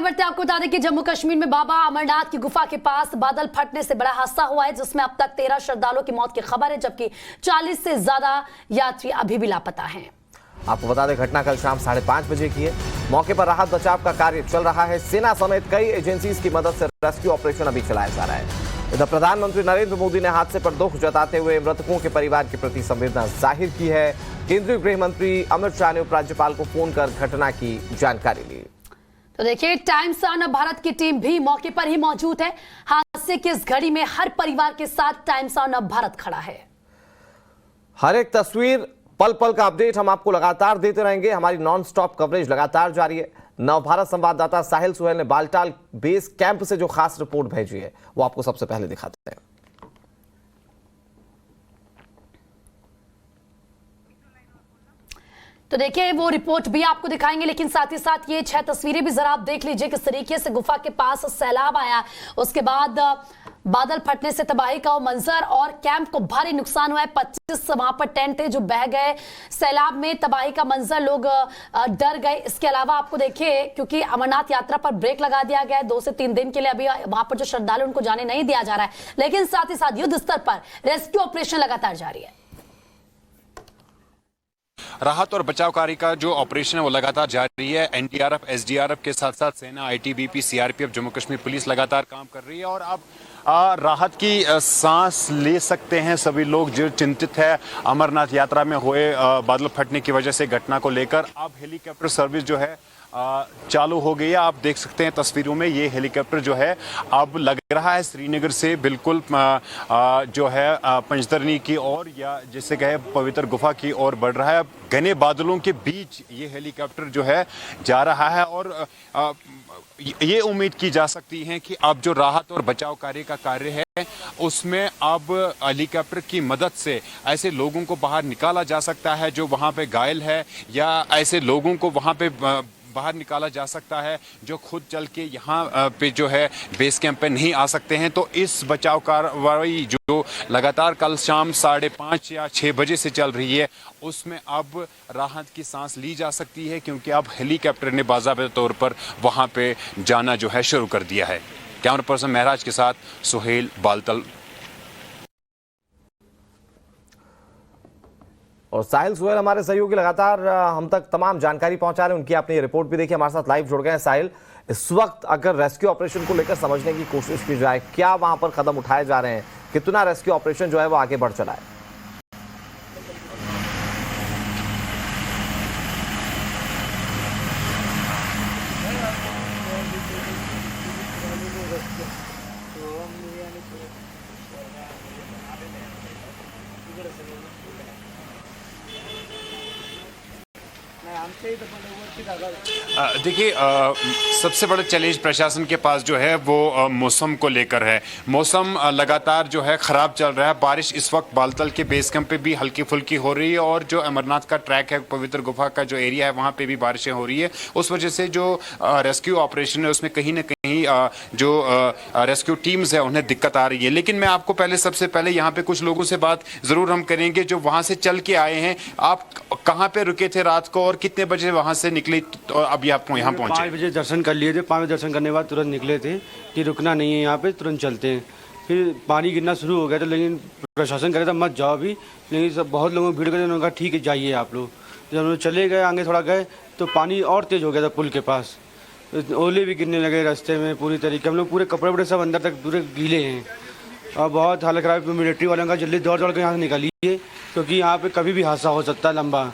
बढ़ते आपको बता दें कि जम्मू कश्मीर में बाबा अमरनाथ की गुफा के पास बादल फटने से बड़ा हादसा हुआ है, जिसमें अब तक 13 श्रद्धालुओं की मौत की खबर है, जबकि 40 से ज्यादा यात्री अभी भी लापता हैं। आपको बता दें घटना कल शाम 5:30 बजे की है। मौके पर राहत बचाव का कार्य चल रहा है। सेना समेत कई एजेंसीज की मदद से रेस्क्यू ऑपरेशन अभी चलाया जा रहा है। इधर प्रधानमंत्री नरेंद्र मोदी ने हादसे पर दुख जताते हुए मृतकों के परिवार के प्रति संवेदना जाहिर की है। केंद्रीय गृह मंत्री अमित शाह ने उपराज्यपाल को फोन कर घटना की जानकारी ली। तो देखिए, टाइम्स ऑन भारत की टीम भी मौके पर ही मौजूद है। हादसे की इस घड़ी में हर परिवार के साथ टाइम्स ऑन भारत खड़ा है। हर एक तस्वीर, पल पल का अपडेट हम आपको लगातार देते रहेंगे। हमारी नॉन स्टॉप कवरेज लगातार जारी है। नवभारत संवाददाता साहिल सुहेल ने बालटाल बेस कैंप से जो खास रिपोर्ट भेजी है वो आपको सबसे पहले दिखाते हैं। तो देखिए, वो रिपोर्ट भी आपको दिखाएंगे, लेकिन साथ ही साथ ये 6 तस्वीरें भी जरा आप देख लीजिए किस तरीके से गुफा के पास सैलाब आया, उसके बाद बादल फटने से तबाही का वो मंजर और कैंप को भारी नुकसान हुआ है। 25 वहां पर टेंट थे जो बह गए सैलाब में, तबाही का मंजर, लोग डर गए। इसके अलावा आपको देखिए, क्योंकि अमरनाथ यात्रा पर ब्रेक लगा दिया गया है 2 से 3 दिन के लिए, अभी वहां पर जो श्रद्धालु उनको जाने नहीं दिया जा रहा है, लेकिन साथ ही साथ युद्ध स्तर पर रेस्क्यू ऑपरेशन लगातार जारी है। राहत और बचाव कार्य का जो ऑपरेशन है वो लगातार जारी है। एनडीआरएफ, एसडीआरएफ के साथ साथ सेना, ITBP, CRPF, Jammu Kashmir police लगातार काम कर रही है और अब राहत की सांस ले सकते हैं सभी लोग जो चिंतित है अमरनाथ यात्रा में हुए बादल फटने की वजह से घटना को लेकर। अब हेलीकॉप्टर सर्विस जो है चालू हो गई है। आप देख सकते हैं तस्वीरों में ये हेलीकॉप्टर जो है अब लग रहा है श्रीनगर से बिल्कुल जो है पंचतरनी की ओर या जिसे कहे पवित्र गुफा की ओर बढ़ रहा है। घने बादलों के बीच ये हेलीकॉप्टर जो है जा रहा है और ये उम्मीद की जा सकती है कि अब जो राहत और बचाव कार्य का कार्य है उसमें अब हेलीकॉप्टर की मदद से ऐसे लोगों को बाहर निकाला जा सकता है जो वहां पे घायल है, या ऐसे लोगों को वहां पे बाहर निकाला जा सकता है जो खुद चल के यहाँ पे जो है बेस कैंप पे नहीं आ सकते हैं। तो इस बचाव कार्रवाई जो लगातार कल शाम 5:30 या 6 बजे से चल रही है उसमें अब राहत की सांस ली जा सकती है, क्योंकि अब हेलीकॉप्टर ने बाज़ाबिता तौर पर वहाँ पे जाना जो है शुरू कर दिया है। कैमरा पर्सन महराज के साथ सुहेल, बालतल। और साहिल सुहेल हमारे सहयोगी लगातार हम तक तमाम जानकारी पहुंचा रहे हैं। उनकी आपने ये रिपोर्ट भी देखी, हमारे साथ लाइव जुड़ गए हैं। साहिल, इस वक्त अगर रेस्क्यू ऑपरेशन को लेकर समझने की कोशिश की जाए, क्या वहां पर कदम उठाए जा रहे हैं, कितना रेस्क्यू ऑपरेशन जो है वो आगे बढ़ चला है? देखिए, सबसे बड़ा चैलेंज प्रशासन के पास जो है वो मौसम को लेकर है। मौसम लगातार जो है ख़राब चल रहा है। बारिश इस वक्त बालतल के बेस कैंप पे भी हल्की फुल्की हो रही है और जो अमरनाथ का ट्रैक है, पवित्र गुफा का जो एरिया है वहाँ पे भी बारिशें हो रही है। उस वजह से जो रेस्क्यू ऑपरेशन है उसमें कहीं ना कहीं जो रेस्क्यू टीम्स है उन्हें दिक्कत आ रही है। लेकिन मैं आपको सबसे पहले यहाँ पे कुछ लोगों से बात ज़रूर हम करेंगे जो वहाँ से चल के आए हैं। आप कहाँ पे रुके थे रात को और कितने बजे वहाँ से निकले तो अभी आप यहाँ पहुँचे? 5 बजे दर्शन कर लिए थे। 5 बजे दर्शन करने के बाद तुरंत निकले थे कि रुकना नहीं है यहाँ पे, तुरंत चलते हैं। फिर पानी गिरना शुरू हो गया था, लेकिन प्रशासन कह रहा था मत जाओ अभी, लेकिन सब बहुत लोगों भीड़ गए। उन्होंने कहा ठीक है जाइए आप लोग। जब हम लोग चले गए, आगे थोड़ा गए तो पानी और तेज़ हो गया था पुल के पास। ओले भी गिरने लगे रास्ते में पूरी तरीके। हम लोग पूरे कपड़े वपड़े सब अंदर तक पूरे गीले हैं और बहुत हालत ख़राब। मिलिट्री वालों का जल्दी दौड़ के यहाँ से निकालिए, क्योंकि यहाँ पे कभी भी हादसा हो सकता है लंबा।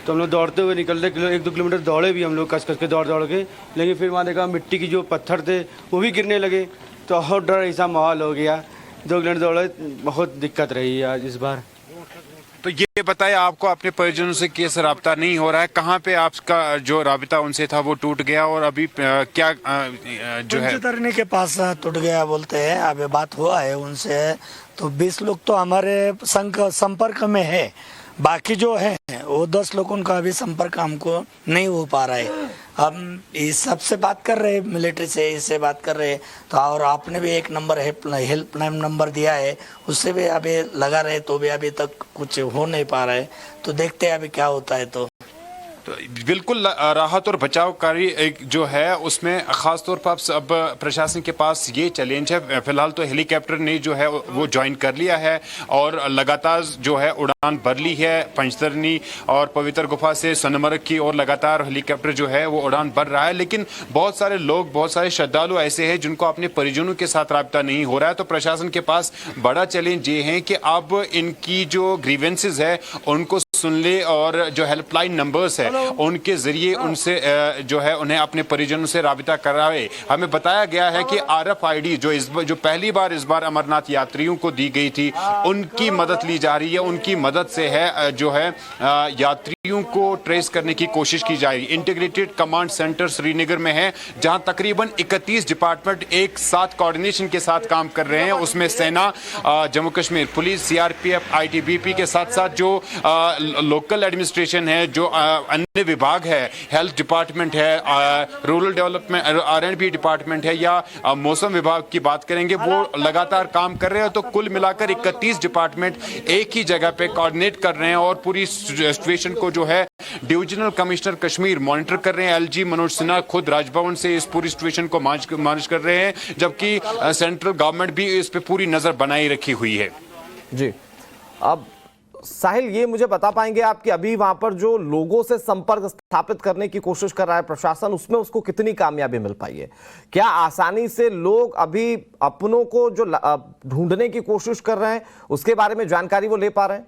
तो हम लोग दौड़ते हुए निकलते, 1-2 किलोमीटर दौड़े भी हम लोग कस के दौड़ के, लेकिन फिर वहाँ देखा मिट्टी की जो पत्थर थे वो भी गिरने लगे, तो और डर ऐसा माहौल हो गया। 2 किलोमीटर दौड़े, बहुत दिक्कत रही आज इस बार। तो ये बताइए, आपको अपने परिजनों से कैसे रब्ता नहीं हो रहा है? कहाँ पे आपका जो राबिता उनसे था वो टूट गया और अभी क्या जो है पंचतरनी के पास टूट गया बोलते हैं। अभी बात हुआ है उनसे, तो 20 लोग तो हमारे संपर्क में है। बाकी जो है वो 10 लोग, उनका अभी संपर्क हमको नहीं हो पा रहा है। हम इस सबसे बात कर रहे हैं, मिलिट्री से इससे बात कर रहे हैं, तो और आपने भी एक नंबर हेल्पलाइन नंबर दिया है, उससे भी अभी लगा रहे, तो भी अभी तक कुछ हो नहीं पा रहा है। तो देखते हैं अभी क्या होता है। तो तो बिल्कुल राहत और बचाव कार्य जो है उसमें खासतौर पर अब प्रशासन के पास ये चैलेंज है। फिलहाल तो हेलीकॉप्टर ने जो है वो ज्वाइन कर लिया है और लगातार जो है उड़ान भर ली है पंचतरनी और पवित्र गुफा से सोनमर्ग की और लगातार हेलीकॉप्टर जो है वो उड़ान भर रहा है। लेकिन बहुत सारे लोग, बहुत सारे श्रद्धालु ऐसे हैं जिनको अपने परिजनों के साथ राब्ता नहीं हो रहा है। तो प्रशासन के पास बड़ा चैलेंज ये है कि अब इनकी जो ग्रीवेंसेस है उनको सुन ले और जो हेल्पलाइन नंबर्स है उनके जरिए उनसे जो है उन्हें अपने परिजनों से राबिता करावे। हमें बताया गया है कि RFID जो पहली बार इस बार अमरनाथ यात्रियों को दी गई थी उनकी मदद ली जा रही है। उनकी मदद से है जो है यात्रियों को ट्रेस करने की कोशिश की जा रही है। इंटीग्रेटेड कमांड सेंटर श्रीनगर में है जहां तकरीबन 31 डिपार्टमेंट एक साथ कोऑर्डिनेशन के साथ काम कर रहे हैं। उसमें सेना, Jammu Kashmir police, CRPF, ITBP के साथ साथ जो लोकल एडमिनिस्ट्रेशन है, जो अन्य विभाग है, हेल्थ डिपार्टमेंट है, रूरल डेवलपमेंट R&B डिपार्टमेंट है या मौसम विभाग की बात करेंगे, वो लगातार काम कर रहे हैं। तो कुल मिलाकर 31 डिपार्टमेंट एक ही जगह पे कोऑर्डिनेट कर रहे हैं और पूरी सिचुएशन को जो है डिविजनल कमिश्नर कश्मीर मॉनिटर कर रहे हैं। LG मनोज सिन्हा खुद राजभवन से इस पूरी सिचुएशन को मैनेज कर रहे हैं, जबकि सेंट्रल गवर्नमेंट भी इस पे पूरी नजर बनाई रखी हुई है। जी, अब साहिल ये मुझे बता पाएंगे आप कि अभी वहां पर जो लोगों से संपर्क स्थापित करने की कोशिश कर रहा है प्रशासन, उसमें उसको कितनी कामयाबी मिल पाई है? क्या आसानी से लोग अभी अपनों को जो ढूंढने की कोशिश कर रहे हैं उसके बारे में जानकारी वो ले पा रहे हैं?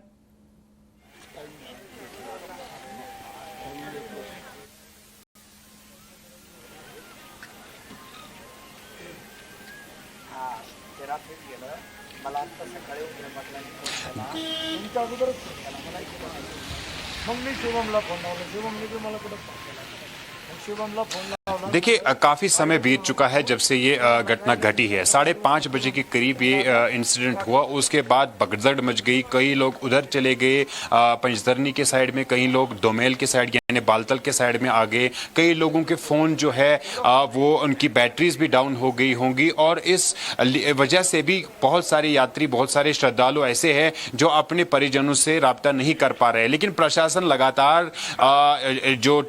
देखिए, काफी समय बीत चुका है जब से ये घटना घटी है। 5:30 बजे के करीब ये इंसिडेंट हुआ। उसके बाद भगदड़ मच गई। कई लोग उधर चले गए पंचतरनी के साइड में, कई लोग दोमेल के साइड यानी बालतल के साइड में आ गए। कई लोगों के फोन जो है वो उनकी बैटरीज भी डाउन हो गई होंगी और इस वजह से भी बहुत सारे यात्री, बहुत सारे श्रद्धालु ऐसे हैं जो अपने परिजनों से राब्ता नहीं कर पा रहे। लेकिन प्रशासन लगातार जो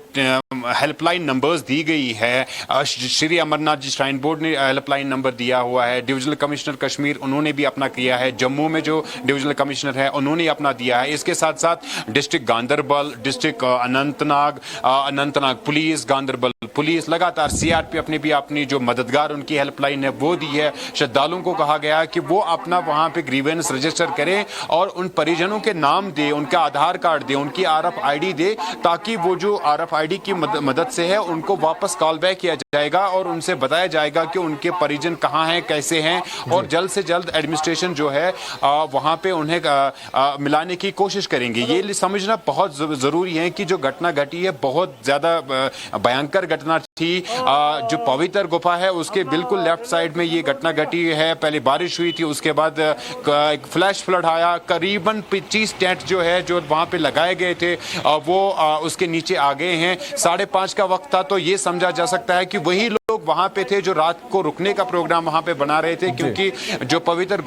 हेल्पलाइन नंबर्स दी गई है, श्री अमरनाथ जी श्राइन बोर्ड ने हेल्पलाइन नंबर दिया हुआ है, डिविजनल कमिश्नर कश्मीर उन्होंने भी अपना किया है, जम्मू में जो डिविजनल कमिश्नर है उन्होंने अपना दिया है। इसके साथ साथ district Ganderbal, district Anantnag police, Ganderbal police, लगातार CRPF ने भी अपनी जो मददगार उनकी हेल्पलाइन है वो दी है। श्रद्धालुओं को कहा गया कि वो अपना वहां पे ग्रीवेंस रजिस्टर करें और उन परिजनों के नाम दे, उनका आधार कार्ड दे, उनकी RFID दे, ताकि वो जो RFID की मदद से है उनको वापस कॉल बैक किया जाएगा और उनसे बताया जाएगा कि उनके परिजन कहाँ हैं, कैसे हैं, और जल्द से जल्द एडमिनिस्ट्रेशन जो है वहां पे उन्हें मिलाने की कोशिश करेंगे। ये समझना बहुत जरूरी है कि जो घटना घटी है बहुत ज्यादा भयंकर घटना थी। जो पवित्र गुफा है उसके बिल्कुल लेफ्ट साइड में ये घटना घटी है। पहले बारिश हुई थी, उसके बाद एक फ्लैश फ्लड आया। करीबन 25 टेंट जो है जो वहां पे लगाए गए थे वो उसके नीचे आ गए हैं। 5:30 का वक्त था, तो ये समझा जा सकता है कि वही लोग वहां पे थे जो रात को रुकने का प्रोग्राम वहां पे बना रहे थे, क्योंकि जो पवित्र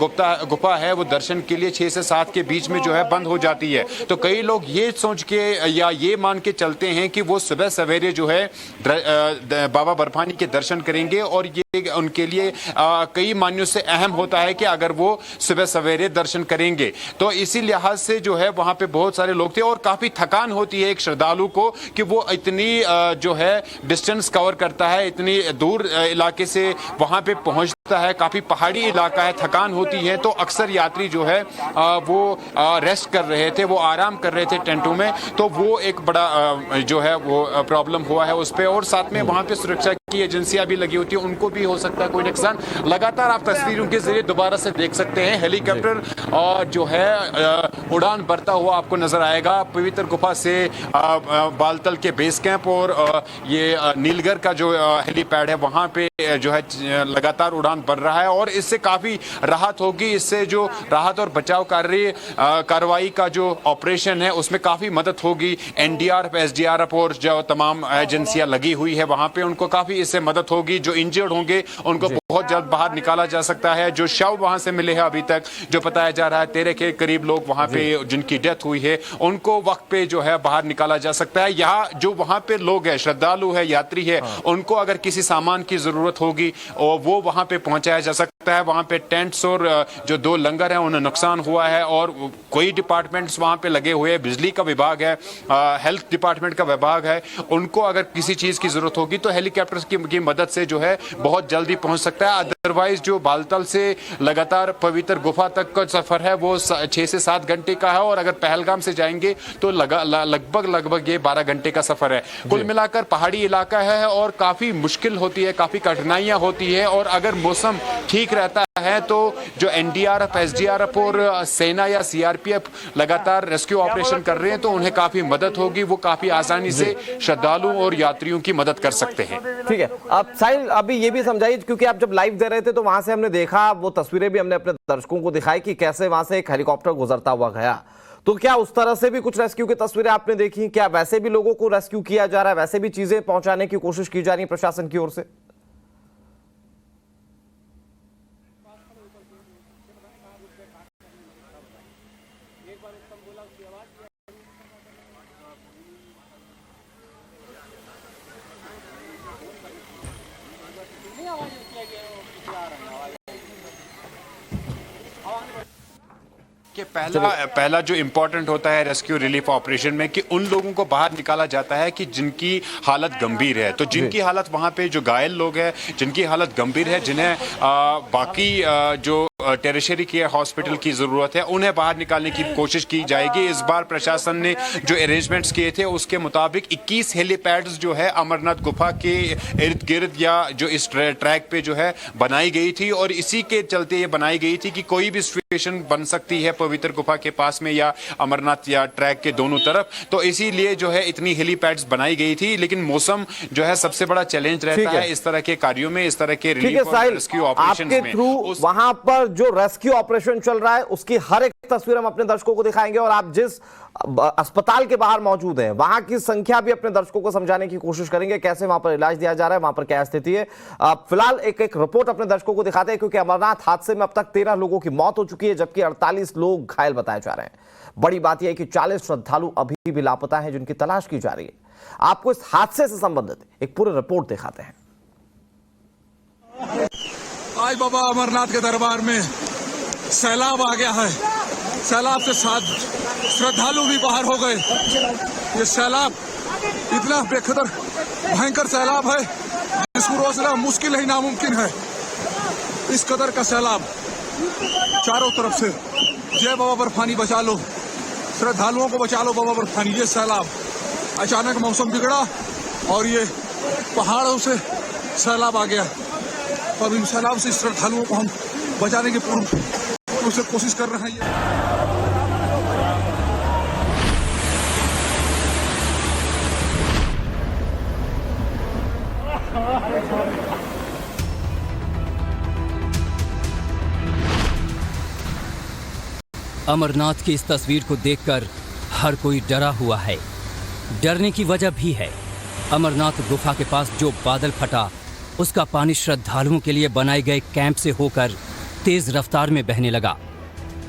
गुफा है वो दर्शन के लिए 6 से 7 के बीच में जो है बंद हो जाती है। तो कई लोग ये सोच के या ये मान के चलते हैं कि वो सुबह सवेरे जो है बाबा बर्फानी के दर्शन करेंगे और ये उनके लिए कई मान्यों से अहम होता है कि अगर वो सुबह सवेरे दर्शन करेंगे। तो इसी लिहाज से जो है वहां पे बहुत सारे लोग थे और काफी थकान होती है एक श्रद्धालु को कि वो इतनी जो है डिस्टेंस कवर करता है, इतनी दूर इलाके से वहां पे पहुंचता है, काफी पहाड़ी इलाका है, थकान होती है। तो अक्सर यात्री जो है वो रेस्ट कर रहे थे, वो आराम कर रहे थे टेंटों में। तो वो एक बड़ा जो है वो प्रॉब्लम हुआ है उस पर। और साथ में वहां पे सुरक्षा की एजेंसियां भी लगी होती है, उनको भी हो सकता है कोई नुकसान। लगातार आप तस्वीरों के जरिए दोबारा से देख सकते हैं हेलीकॉप्टर जो है उड़ान भरता हुआ आपको नजर आएगा पवित्र गुफा से बालतल के बेस कैंप और ये नीलगढ़ का जो हेलीपैड है वहां पे जो है लगातार उड़ान आसान बन रहा है और इससे काफी राहत होगी। इससे जो राहत और बचाव कार्रवाई का जो ऑपरेशन है उसमें काफी मदद होगी। एनडीआरएफ, एसडीआरएफ और जो तमाम एजेंसियां लगी हुई है वहां पे उनको काफी इससे मदद होगी। जो इंजर्ड होंगे उनको बहुत जल्द बाहर निकाला जा सकता है। जो शव वहां से मिले हैं अभी तक जो बताया जा रहा है 13 के करीब लोग वहां पे जिनकी डेथ हुई है उनको वक्त पे जो है बाहर निकाला जा सकता है। यहाँ जो वहां पे लोग हैं, श्रद्धालु है, यात्री है, उनको अगर किसी सामान की जरूरत होगी और वो वहां पे पहुंचाया जा सकता है। वहां पे टेंट्स और जो 2 लंगर हैं उन्हें नुकसान हुआ है और कोई डिपार्टमेंट्स वहां पे लगे हुए हैं, बिजली का विभाग है, हेल्थ डिपार्टमेंट का विभाग है, उनको अगर किसी चीज की जरूरत होगी तो हेलीकॉप्टर की मदद से जो है बहुत जल्दी पहुंच सकता है। अदरवाइज जो बालतल से लगातार पवित्र गुफा तक का सफर है वो 6 से 7 घंटे का है और अगर पहलगाम से जाएंगे तो लगभग ये 12 घंटे का सफर है। कुल मिलाकर पहाड़ी इलाका है और काफी मुश्किल होती है, काफी कठिनाइयां होती है और अगर मौसम ठीक रहता है तो जो एनडीआरएफ, एसडीआरएफ और सेना या सीआरपीएफ लगातार रेस्क्यू ऑपरेशन कर रहे हैं तो उन्हें काफी मदद होगी। वो काफी आसानी से श्रद्धालुओं और यात्रियों की मदद कर सकते हैं। ठीक है, अब साहिल अभी ये भी समझाइए, क्योंकि आप जब लाइव दे रहे थे तो वहां से हमने देखा, वो तस्वीरें भी हमने अपने दर्शकों को दिखाई कि कैसे वहां से एक हेलीकॉप्टर गुजरता हुआ गया। तो क्या उस तरह से भी कुछ रेस्क्यू की तस्वीरें आपने देखी? क्या वैसे भी लोगों को रेस्क्यू किया जा रहा है, वैसे भी चीजें पहुंचाने की कोशिश की जा रही है प्रशासन की ओर से? कि पहला जो इंपॉर्टेंट होता है रेस्क्यू रिलीफ ऑपरेशन में कि उन लोगों को बाहर निकाला जाता है कि जिनकी हालत गंभीर है। तो जिनकी हालत वहां पे जो घायल लोग हैं जिनकी हालत गंभीर है, जिन्हें बाकी जो टेरिशरी केयर हॉस्पिटल की जरूरत है, उन्हें बाहर निकालने की कोशिश की जाएगी। इस बार प्रशासन ने जो अरेंजमेंट्स किए थे उसके मुताबिक 21 हेलीपैड्स जो है अमरनाथ गुफा के इर्द गिर्द या जो इस ट्रैक पे जो है बनाई गई थी और इसी के चलते ये बनाई गई थी कि कोई भी सिचुएशन बन सकती है पवित्र गुफा के पास में या अमरनाथ या ट्रैक के दोनों तरफ। तो इसीलिए जो है इतनी हेलीपैड्स बनाई गई थी। लेकिन मौसम जो है सबसे बड़ा चैलेंज रहता है इस तरह के कार्यों में, इस तरह के रिलीफ और रेस्क्यू ऑपरेशन में। वहां पर जो रेस्क्यू ऑपरेशन चल रहा है उसकी हर एक तस्वीर हम अपने दर्शकों को दिखाएंगे और आप जिस अस्पताल के बाहर मौजूद हैं वहां की संख्या भी अपने दर्शकों को समझाने की कोशिश करेंगे, कैसे वहां पर इलाज दिया जा रहा है, वहां पर क्या स्थिति है। फिलहाल एक रिपोर्ट अपने दर्शकों को दिखाते हैं, क्योंकि अमरनाथ हादसे में अब तक 13 लोगों की मौत हो चुकी है जबकि 48 लोग घायल बताए जा रहे हैं। बड़ी बात यह है कि 40 श्रद्धालु अभी भी लापता हैं जिनकी तलाश की जा रही है। आपको इस हादसे से संबंधित एक पूरी रिपोर्ट दिखाते हैं। आज बाबा अमरनाथ के दरबार में सैलाब आ गया है। सैलाब से साथ श्रद्धालु भी बाहर हो गए। ये सैलाब इतना बेखतर भयंकर सैलाब है जिसको रोकना मुश्किल है, नामुमकिन है। इस कदर का सैलाब चारों तरफ से। जय बाबा बर्फानी बचा लो, श्रद्धालुओं को बचा लो बाबा बर्फानी। ये सैलाब अचानक मौसम बिगड़ा और ये पहाड़ों से सैलाब आ गया। तो अब इन सैलाब से श्रद्धालुओं को हम बचाने की पूर्ण रूप से कोशिश कर रहे हैं। अमरनाथ की इस तस्वीर को देखकर हर कोई डरा हुआ है। डरने की वजह भी है। अमरनाथ गुफा के पास जो बादल फटा उसका पानी श्रद्धालुओं के लिए बनाए गए कैंप से होकर तेज रफ्तार में बहने लगा।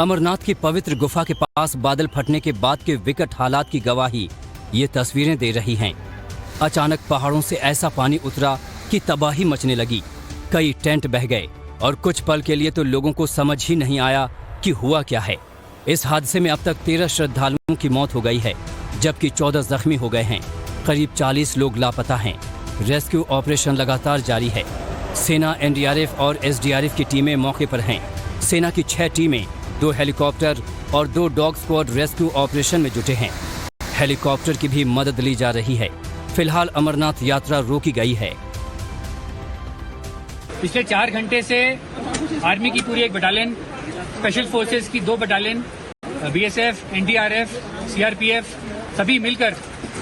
अमरनाथ की पवित्र गुफा के पास बादल फटने के बाद के विकट हालात की गवाही ये तस्वीरें दे रही हैं। अचानक पहाड़ों से ऐसा पानी उतरा कि तबाही मचने लगी। कई टेंट बह गए और कुछ पल के लिए तो लोगों को समझ ही नहीं आया कि हुआ क्या है। इस हादसे में अब तक 13 श्रद्धालुओं की मौत हो गई है जबकि 14 जख्मी हो गए हैं। करीब 40 लोग लापता हैं। रेस्क्यू ऑपरेशन लगातार जारी है। सेना, एनडीआरएफ और एसडीआरएफ की टीमें मौके पर हैं। सेना की 6 टीमें, 2 हेलीकॉप्टर और 2 डॉग स्क्वाड रेस्क्यू ऑपरेशन में जुटे हैं। हेलीकॉप्टर की भी मदद ली जा रही है। फिलहाल अमरनाथ यात्रा रोकी गई है। पिछले 4 घंटे से आर्मी की पूरी एक बटालियन, स्पेशल फोर्सेस की 2 बटालियन, बीएसएफ, एनडीआरएफ, सीआरपीएफ सभी मिलकर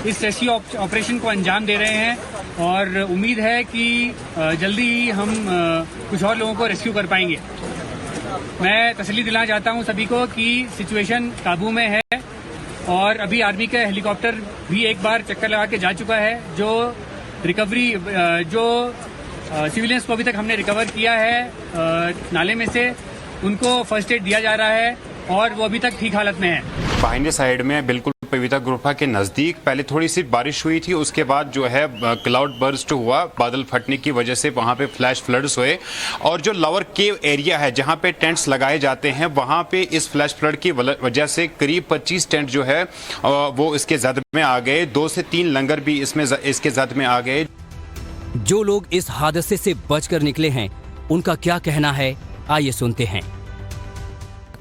इस रेस्क्यू ऑपरेशन को अंजाम दे रहे हैं। और उम्मीद है कि जल्दी ही हम कुछ और लोगों को रेस्क्यू कर पाएंगे। मैं तसल्ली दिलाना चाहता हूं सभी को कि सिचुएशन काबू में है और अभी आर्मी का हेलीकॉप्टर भी एक बार चक्कर लगा के जा चुका है। जो रिकवरी जो सिविलियंस को अभी तक हमने रिकवर किया है नाले में से, उनको फर्स्ट एड दिया जा रहा है और वो अभी तक ठीक हालत में है। बाहिनी साइड में बिल्कुल पविता गुफा के नजदीक पहले थोड़ी सी बारिश हुई थी, उसके बाद जो है क्लाउड बर्स्ट हुआ, बादल फटने की वजह से वहां पे फ्लैश फ्लड्स हुए और जो लोअर केव एरिया है जहां पे टेंट्स लगाए जाते हैं वहां पे इस फ्लैश फ्लड की वजह से करीब 25 टेंट जो है वो इसके जद में आ गए। 2 से 3 लंगर भी इसके जद में आ गए। जो लोग इस हादसे से बचकर निकले हैं उनका क्या कहना है, आइए सुनते हैं।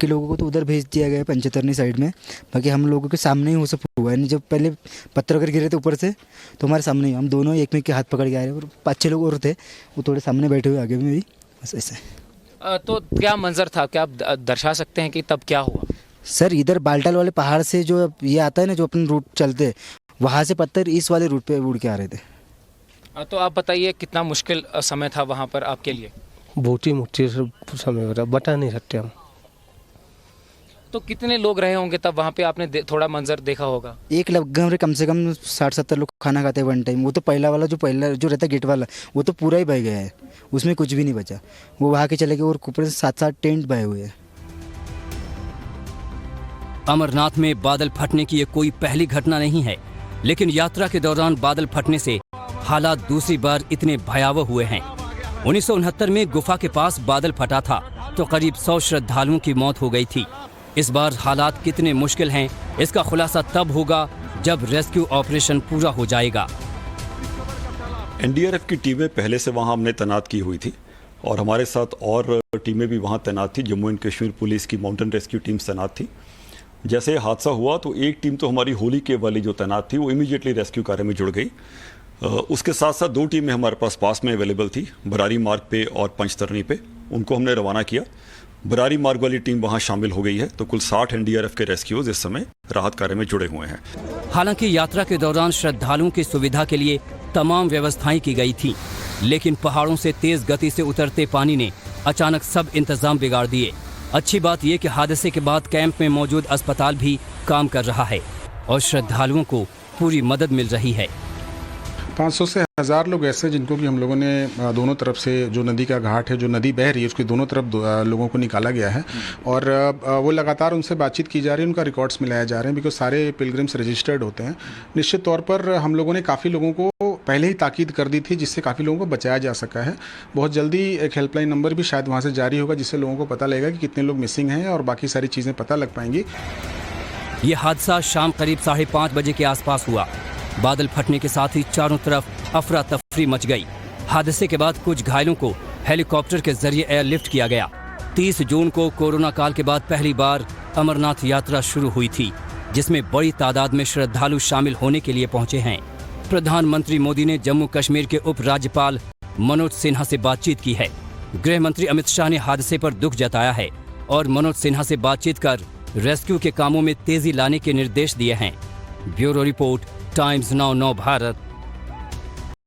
के लोगों को तो उधर भेज दिया गया है पंचतरनी साइड में, बाकी हम लोगों के सामने ही वो सब हुआ है। जब पहले पत्थर वगैरह गिरे थे ऊपर से तो हमारे सामने ही हम दोनों एक में के हाथ पकड़ के आए और 5-6 लोग और थे, वो थोड़े सामने बैठे हुए आगे में भी, बस ऐसे। तो क्या मंजर था, क्या आप दर्शा सकते हैं कि तब क्या हुआ? सर इधर बाल्टाल वाले पहाड़ से जो ये आता है ना, जो अपने रूट चलते, वहाँ से पत्थर इस वाले रूट पे उड़ के आ रहे थे। तो आप बताइए कितना मुश्किल समय था वहाँ पर आपके लिए? बहुत ही मुश्किल समय हो रहा, बता नहीं सकते हम। तो कितने लोग रहे होंगे तब वहाँ पे, आपने थोड़ा मंजर देखा होगा? एक लगभग कम से कम 60-70 लोग खाना खाते हैं वन टाइम। वो तो पहला वाला जो रहता है गेट वाला, वो तो पूरा ही बह गया है, उसमें कुछ भी नहीं बचा। वो वहाँ के चले गए और ऊपर से 7-7 टेंट बहे हुए हैं। अमरनाथ में बादल फटने की ये कोई पहली घटना नहीं है, लेकिन यात्रा के दौरान बादल फटने से हालात दूसरी बार इतने भयावह हुए हैं। 1969 में गुफा के पास बादल फटा था तो करीब 100 श्रद्धालुओं की मौत हो गई थी। इस बार हालात कितने मुश्किल हैं, इसका खुलासा तब होगा जब रेस्क्यू ऑपरेशन पूरा हो जाएगा। एनडीआरएफ की टीमें पहले से वहां हमने तैनात की हुई थी और हमारे साथ और टीमें भी वहां तैनात थी। जम्मू एंड कश्मीर पुलिस की माउंटेन रेस्क्यू टीम तैनात थी। जैसे हादसा हुआ तो एक टीम तो हमारी होली के वाली जो तैनात थी वो इमीडिएटली रेस्क्यू कार्य में जुड़ गई। उसके साथ साथ 2 टीमें हमारे पास में अवेलेबल थी, बरारी मार्ग पे और पंचतरनी पे, उनको हमने रवाना किया। बरारी मार्ग वाली टीम वहां शामिल हो गई है, तो कुल 60 एनडीआरएफ के रेस्क्यूज इस समय राहत कार्य में जुड़े हुए हैं। हालांकि यात्रा के दौरान श्रद्धालुओं की सुविधा के लिए तमाम व्यवस्थाएं की गई थी, लेकिन पहाड़ों से तेज गति से उतरते पानी ने अचानक सब इंतजाम बिगाड़ दिए। अच्छी बात यह कि हादसे के बाद कैंप में मौजूद अस्पताल भी काम कर रहा है और श्रद्धालुओं को पूरी मदद मिल रही है। 500 से 1000 लोग ऐसे जिनको कि हम लोगों ने दोनों तरफ से, जो नदी का घाट है, जो नदी बह रही है, उसके दोनों तरफ लोगों को निकाला गया है और वो लगातार उनसे बातचीत की जा रही है, उनका रिकॉर्ड्स मिलाए जा रहे हैं, बिकॉज सारे पिलग्रिम्स रजिस्टर्ड होते हैं। निश्चित तौर पर हम लोगों ने काफ़ी लोगों को पहले ही ताकीद कर दी थी, जिससे काफ़ी लोगों को बचाया जा सका है। बहुत जल्दी एक हेल्पलाइन नंबर भी शायद वहाँ से जारी होगा, जिससे लोगों को पता लगेगा कि कितने लोग मिसिंग हैं और बाकी सारी चीज़ें पता लग पाएंगी। ये हादसा शाम करीब 5:30 बजे के आसपास हुआ। बादल फटने के साथ ही चारों तरफ अफरा तफरी मच गई। हादसे के बाद कुछ घायलों को हेलीकॉप्टर के जरिए एयरलिफ्ट किया गया। 30 जून को कोरोना काल के बाद पहली बार अमरनाथ यात्रा शुरू हुई थी, जिसमें बड़ी तादाद में श्रद्धालु शामिल होने के लिए पहुंचे हैं। प्रधानमंत्री मोदी ने जम्मू कश्मीर के उप राज्यपाल मनोज सिन्हा से बातचीत की है। गृह मंत्री अमित शाह ने हादसे पर दुख जताया है और मनोज सिन्हा से बातचीत कर रेस्क्यू के कामों में तेजी लाने के निर्देश दिए हैं। Bureau report, times now Bharat.